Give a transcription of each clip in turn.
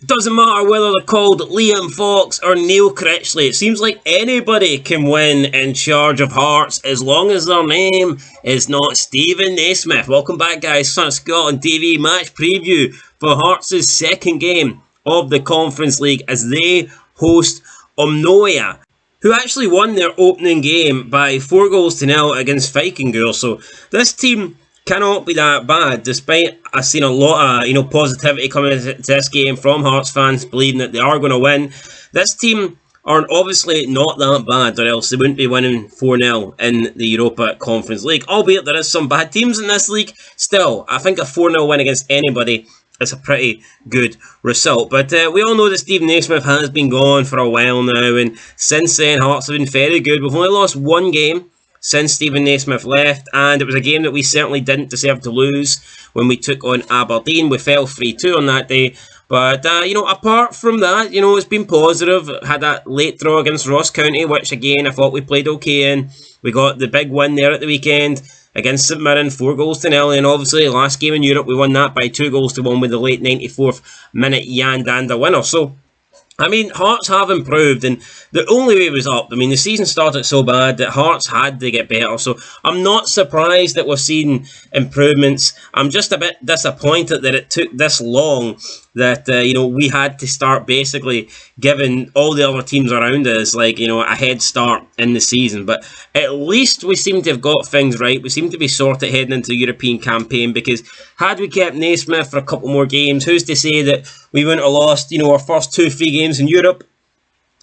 Doesn't matter whether they're called Liam Fox or Neil Critchley. It seems like anybody can win in charge of Hearts as long as their name is not Stephen Naismith. Welcome back, guys. Son of Scotland TV match preview for Hearts' second game of the Conference League as they host Omonoia, who actually won their opening game by 4-0 against Vikingur. So this team cannot be that bad, despite I've seen a lot of positivity coming into this game from Hearts fans believing that they are going to win. This team are obviously not that bad, or else they wouldn't be winning 4-0 in the Europa Conference League. Albeit there is some bad teams in this league, still, I think a 4-0 win against anybody is a pretty good result. But we all know that Stephen Naismith has been gone for a while now, and since then Hearts have been very good. We've only lost one game since Stephen Naismith left, and it was a game that we certainly didn't deserve to lose when we took on Aberdeen. We fell 3-2 on that day, but apart from that, it's been positive. Had that late draw against Ross County, which again I thought we played okay in. We got the big win there at the weekend against St Mirren, 4-0, and obviously last game in Europe we won that by 2-1 with the late 94th minute Jan Danda winner. So I mean, Hearts have improved, and the only way it was up. I mean, the season started so bad that Hearts had to get better. So I'm not surprised that we've seen improvements. I'm just a bit disappointed that it took this long, that we had to start basically giving all the other teams around us a head start in the season. But at least we seem to have got things right. We seem to be sorted heading into the European campaign, because had we kept Naismith for a couple more games, who's to say that we wouldn't have lost our first 2-3 games in Europe?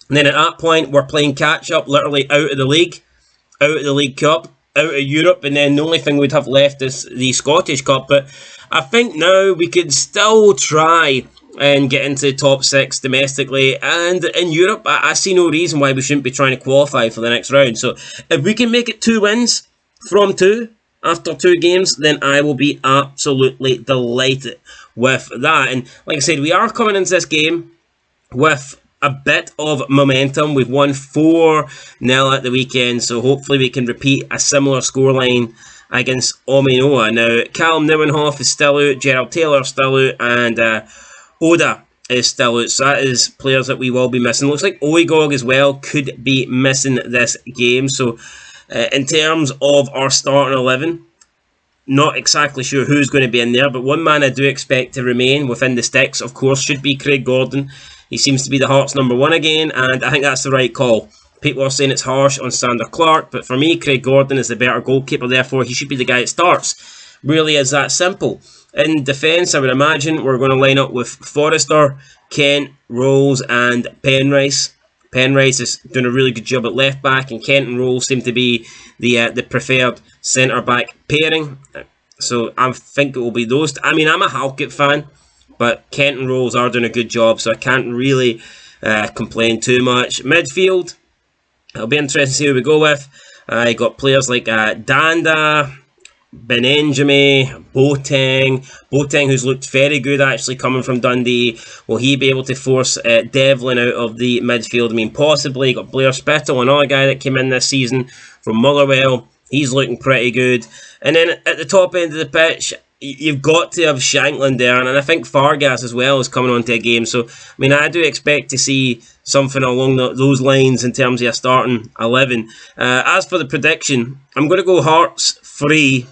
And then at that point we're playing catch up, literally out of the league cup, out of Europe, and then the only thing we'd have left is the Scottish Cup. But I think now we could still try and get into the top 6 domestically, and in Europe I see no reason why we shouldn't be trying to qualify for the next round. So if we can make it 2 wins from 2 after 2 games, then I will be absolutely delighted with that. And like I said, we are coming into this game with a bit of momentum. We've won 4-0 at the weekend, so hopefully we can repeat a similar scoreline against Omonoia. Now, Callum Nieuwenhof is still out, Gerald Taylor is still out, and Oda is still out. So that is players that we will be missing. Looks like Oigog as well could be missing this game. So in terms of our starting 11, not exactly sure who's going to be in there, but one man I do expect to remain within the sticks, of course, should be Craig Gordon. He seems to be the Hearts number 1 again, and I think that's the right call. People are saying it's harsh on Sander Clark, but for me, Craig Gordon is the better goalkeeper, therefore he should be the guy that starts. Really is that simple. In defence, I would imagine we're going to line up with Forrester, Kent, Rolls and Penrice. Penrice is doing a really good job at left back, and Kent and Rolls seem to be the preferred centre back pairing. So I think it will be those. I mean, I'm a Halkett fan, but Kent and Rolls are doing a good job, so I can't really complain too much. Midfield, it'll be interesting to see who we go with. I got players like Danda, Benenjame, Boateng, who's looked very good actually coming from Dundee. Will he be able to force Devlin out of the midfield? I mean, possibly. Got Blair Spittle, another guy that came in this season from Motherwell. He's looking pretty good. And then at the top end of the pitch, you've got to have Shankland there, and I think Fargas as well is coming onto a game. So, I mean, I do expect to see something along those lines in terms of a starting 11. As for the prediction, I'm going to go Hearts 3,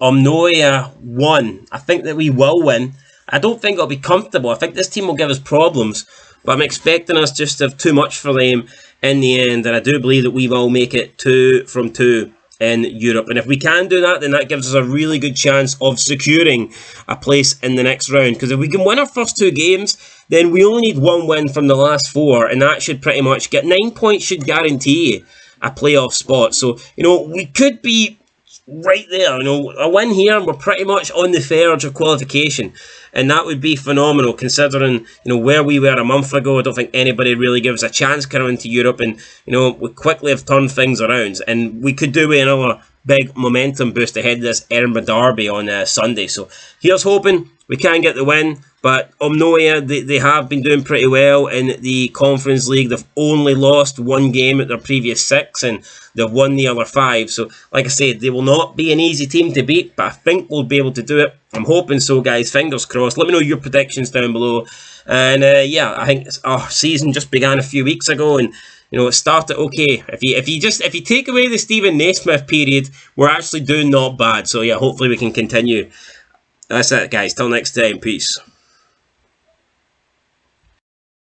Omonoia 1. I think that we will win. I don't think it'll be comfortable. I think this team will give us problems, but I'm expecting us just to have too much for them in the end, and I do believe that we will make it 2 from 2 in Europe. And if we can do that, then that gives us a really good chance of securing a place in the next round. Because if we can win our first 2 games, then we only need 1 win from the last 4, and that should pretty much get 9 points, should guarantee a playoff spot. So, we could be right there. A win here and we're pretty much on the verge of qualification, and that would be phenomenal considering where we were a month ago. I don't think anybody really gives a chance coming into Europe, and we quickly have turned things around, and we could do with another big momentum boost ahead of this Edinburgh derby on Sunday. So here's hoping we can get the win. But Omonoia, they have been doing pretty well in the Conference League. They've only lost 1 game at their previous 6, and they've won the other 5. So, like I said, they will not be an easy team to beat, but I think we'll be able to do it. I'm hoping so, guys. Fingers crossed. Let me know your predictions down below. And yeah, I think our season just began a few weeks ago, and it started okay. If you take away the Stephen Naismith period, we're actually doing not bad. So yeah, hopefully we can continue. That's it, guys. Till next time, peace.